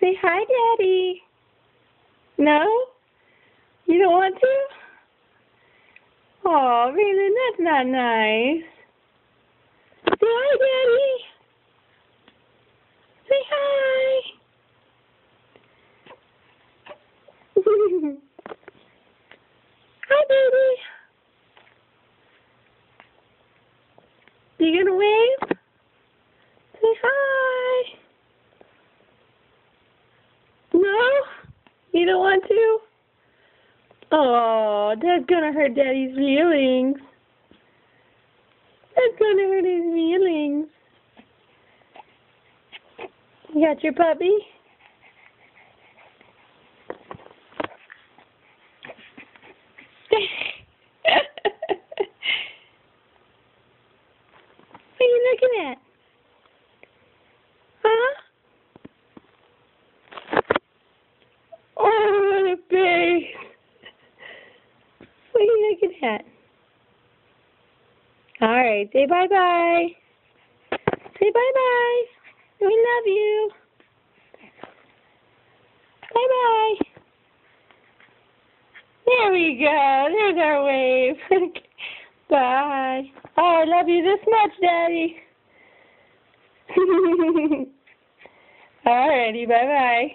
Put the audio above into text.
Say hi, Daddy. No? You don't want to? Oh, Raylan, that's not nice. Say hi, Daddy. Say hi. Hi, baby. You gonna wave? Say hi. No? You don't want to? Oh, that's gonna hurt Daddy's feelings. That's gonna hurt his feelings. You got your puppy? What are you looking at? Huh? Oh, what a face. What are you looking at? Alright, say bye-bye. Say bye-bye. We love you. Bye-bye. There we go. There's our wave. Bye. Oh, I love you this much, Daddy. Alrighty, bye-bye.